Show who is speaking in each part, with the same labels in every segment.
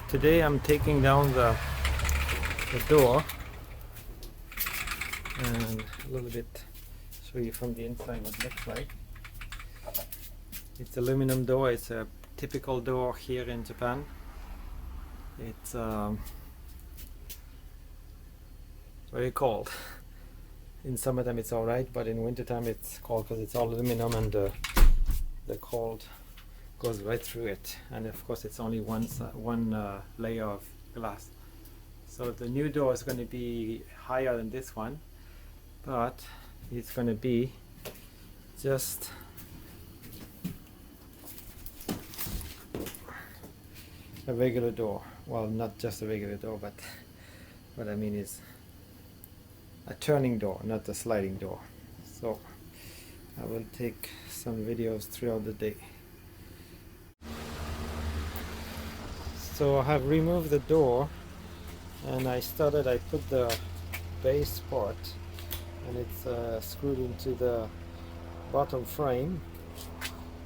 Speaker 1: Today I'm taking down the door and a little bit show you from the inside what it looks like. It's aluminum door. It's a typical door here in Japan. It's very cold. In summertime it's alright, but in wintertime it's cold because it's all aluminum and the cold goes right through it. And of course it's only one layer of glass. So the new door is going to be higher than this one, but it's going to be just a regular door. Well, not just a regular door, but what I mean is a turning door, not a sliding door. So I will take some videos throughout the day. So I have removed the door and I put the base part and it's screwed into the bottom frame,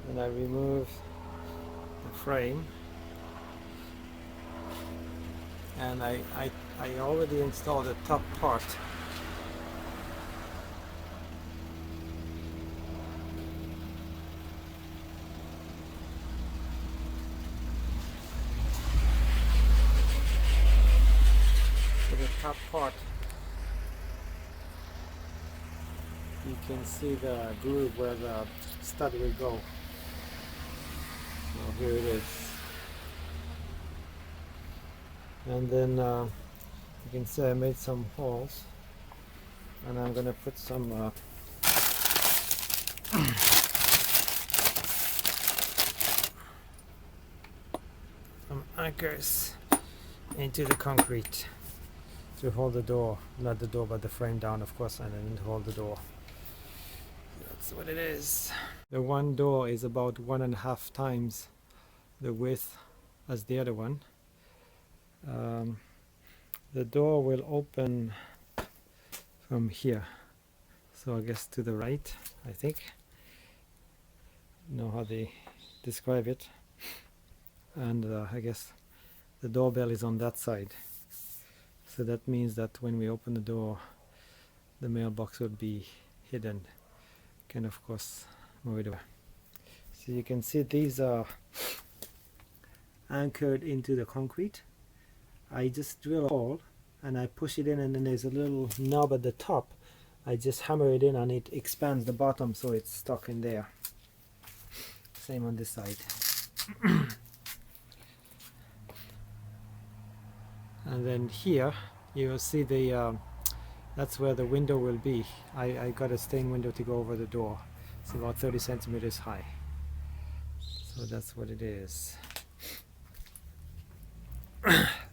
Speaker 1: and I remove the frame, and I already installed the top part. So the top part, you can see the groove where the stud will go. So here it is. And then you can see I made some holes, and I'm gonna put some anchors into the concrete to hold the door, not the door but the frame down, of course, and then to hold the door. That's what it is. The one door is about 1.5 times the width as the other one. The door will open from here, so I guess to the right, I think. Know how they describe it. And I guess the doorbell is on that side, so that means that when we open the door the mailbox will be hidden. Can of course move it away. So you can see these are anchored into the concrete. I just drill a hole and I push it in, and then there's a little knob at the top. I just hammer it in and it expands the bottom so it's stuck in there. Same on this side. And then here you will see the that's where the window will be. I got a stained window to go over the door. It's about 30 centimeters high. So that's what it is.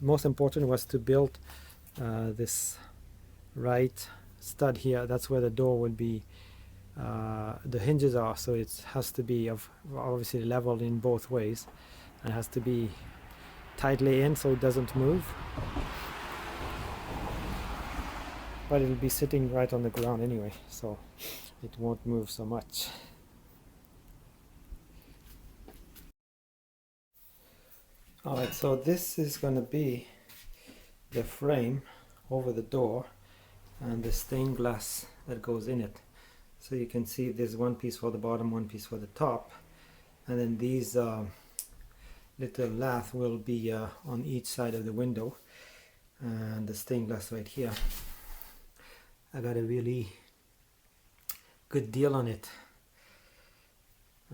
Speaker 1: Most important was to build this right stud here. That's where the door will be. The hinges are, so it has to be obviously leveled in both ways, and has to be tightly in so it doesn't move, but it'll be sitting right on the ground anyway, so it won't move so much. Alright, so this is going to be the frame over the door and the stained glass that goes in it. So you can see there's one piece for the bottom, one piece for the top, and then these little lath will be on each side of the window, and the stained glass right here. I got a really good deal on it.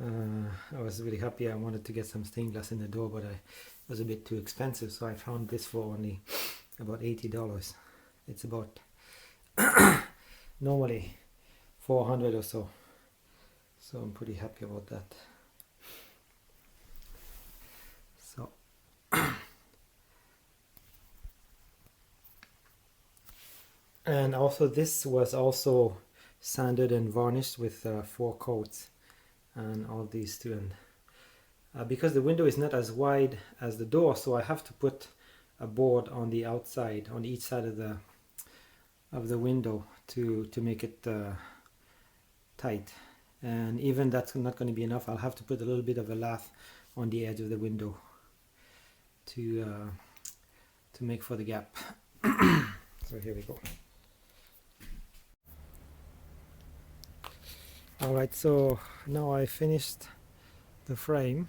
Speaker 1: I was really happy. I wanted to get some stained glass in the door, but it was a bit too expensive, so I found this for only about $80. It's about normally 400 or so, so I'm pretty happy about that. So and also this was also sanded and varnished with 4 coats and all these two, and because the window is not as wide as the door, so I have to put a board on the outside, on each side of the window to make it tight, and even that's not going to be enough. I'll have to put a little bit of a lath on the edge of the window to make for the gap. So here we go. Alright, so now I finished the frame.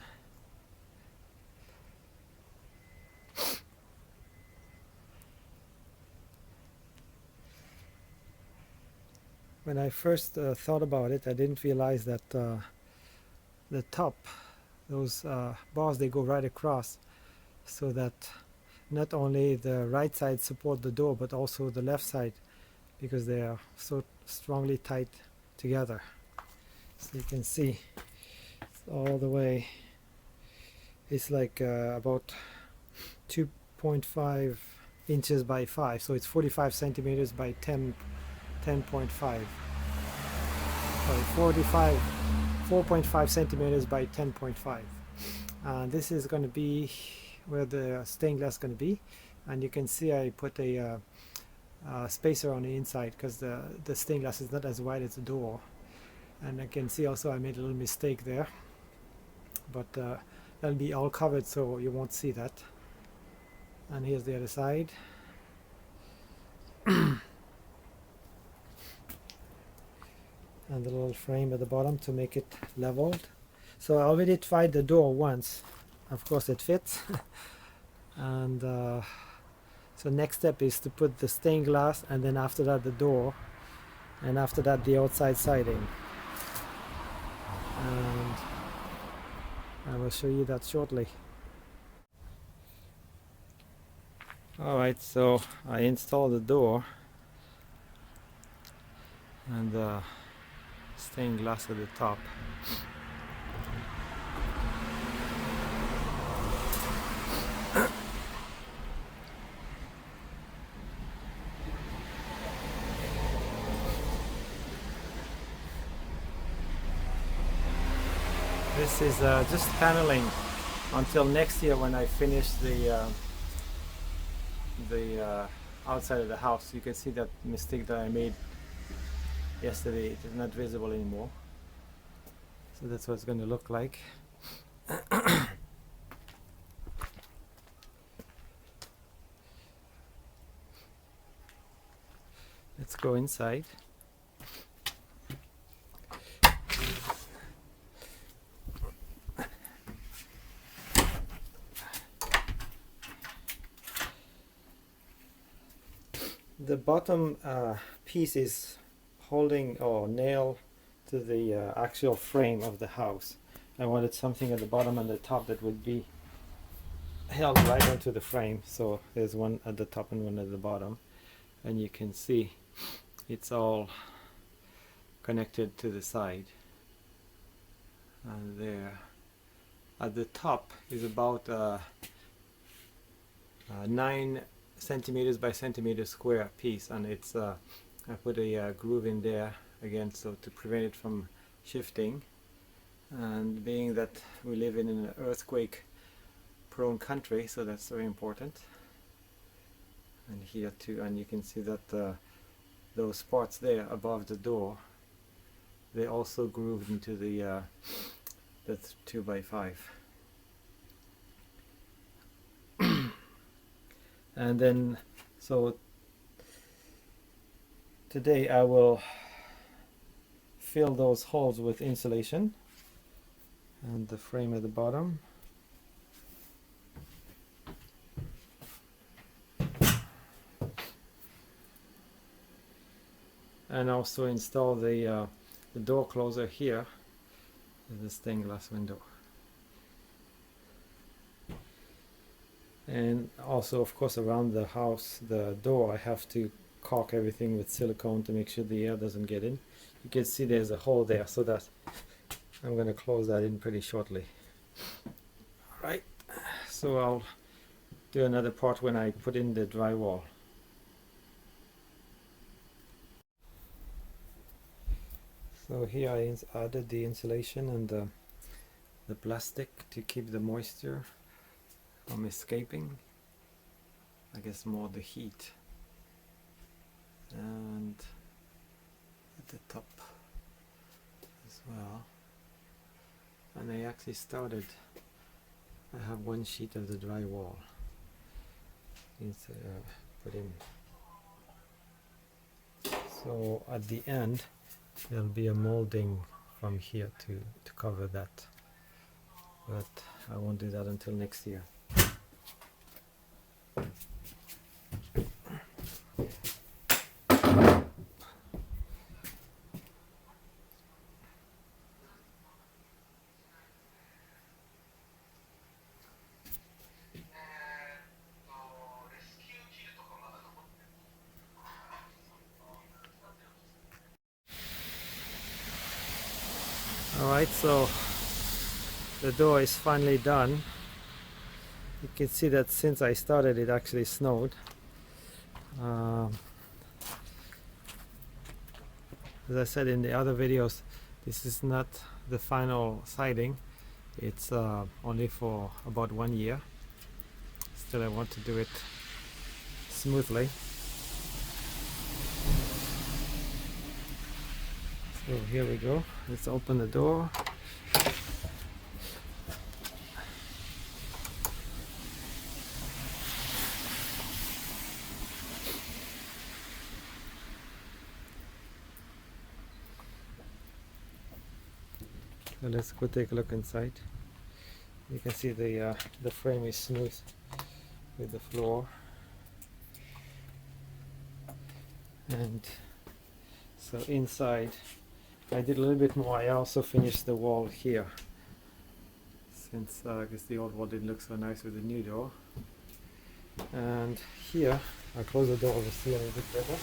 Speaker 1: When I first thought about it, I didn't realize that the top, those bars, they go right across, so that not only the right side support the door but also the left side, because they are so strongly tied together. So you can see all the way, it's like about 2.5 inches by 5, so it's 45 centimeters by 10.5. Sorry, 4.5 centimeters by 10.5. This is going to be where the stained glass is going to be, and you can see I put a spacer on the inside because the stained glass is not as wide as the door. And I can see also I made a little mistake there, but that'll be all covered so you won't see that. And here's the other side. And the little frame at the bottom to make it leveled. So I already tried the door once, of course it fits. And so next step is to put the stained glass, and then after that the door, and after that the outside siding. And I will show you that shortly. Alright, so I installed the door and the stained glass at the top. This is just paneling until next year when I finish the outside of the house. You can see that mistake that I made yesterday. It is not visible anymore. So that's what it's going to look like. Let's go inside. The bottom piece is holding or nailed to the actual frame of the house. I wanted something at the bottom and the top that would be held right onto the frame. So there's one at the top and one at the bottom, and you can see it's all connected to the side. And there at the top is about 9 centimeters by centimeter square piece, and it's I put a groove in there again so to prevent it from shifting, and being that we live in an earthquake prone country, so that's very important. And here too, and you can see that those spots there above the door, they also grooved into the 2x5. And then, so today I will fill those holes with insulation and the frame at the bottom. And also install the door closer here with the stained glass window. And also, of course, around the house, the door, I have to caulk everything with silicone to make sure the air doesn't get in. You can see there's a hole there, so that I'm going to close that in pretty shortly. Alright, so I'll do another part when I put in the drywall. So here I added the insulation and the plastic to keep the moisture from escaping. I guess more the heat. And at the top as well. And I actually started I have one sheet of the drywall put in. So at the end there'll be a molding from here to cover that, but I won't do that until next year. Alright, so the door is finally done. You can see that since I started it actually snowed. As I said in the other videos, this is not the final siding. It's only for about 1 year. Still I want to do it smoothly. So here we go. Let's open the door. So let's go take a look inside. You can see the frame is smooth with the floor, and so inside I did a little bit more. I also finished the wall here, since I guess the old wall didn't look so nice with the new door. And here I close the door to see a little bit better.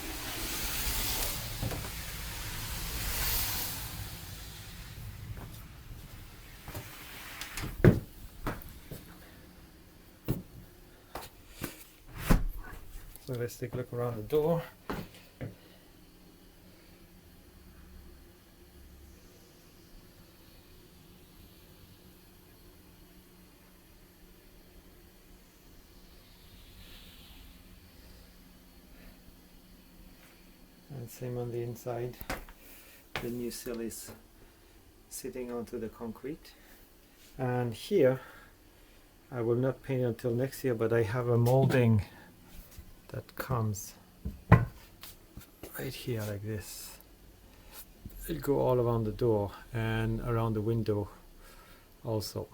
Speaker 1: So let's take a look around the door. And same on the inside. The new sill is sitting onto the concrete. And here I will not paint it until next year, but I have a molding that comes right here like this. It'll go all around the door and around the window also.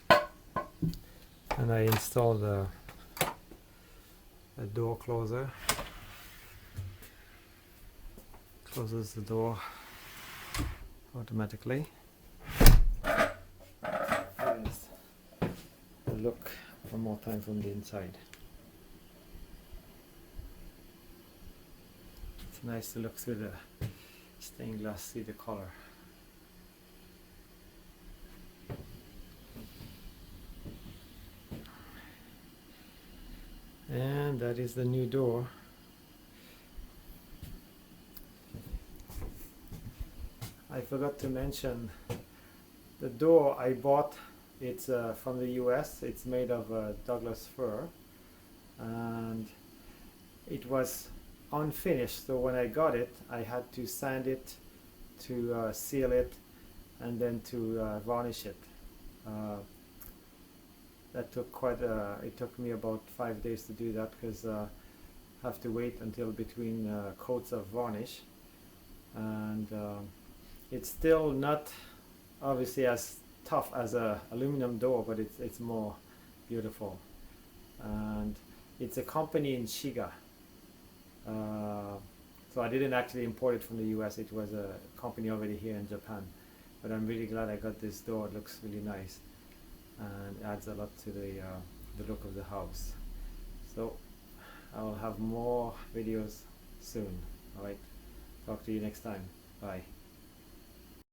Speaker 1: And I installed a door closer. Closes the door automatically. Here's a look one more time from the inside. It's nice to look through the stained glass, see the color. And that is the new door. I forgot to mention the door I bought. It's from the US. It's made of Douglas fir, and it was unfinished, so when I got it I had to sand it, to seal it, and then to varnish it. That took it took me about 5 days to do that, because I have to wait until between coats of varnish. And it's still not obviously as tough as a aluminum door, but it's more beautiful. And it's a company in Shiga. So I didn't actually import it from the US. It was a company already here in Japan. But I'm really glad I got this door. It looks really nice and adds a lot to the look of the house. So I'll have more videos soon. Alright, talk to you next time. Bye.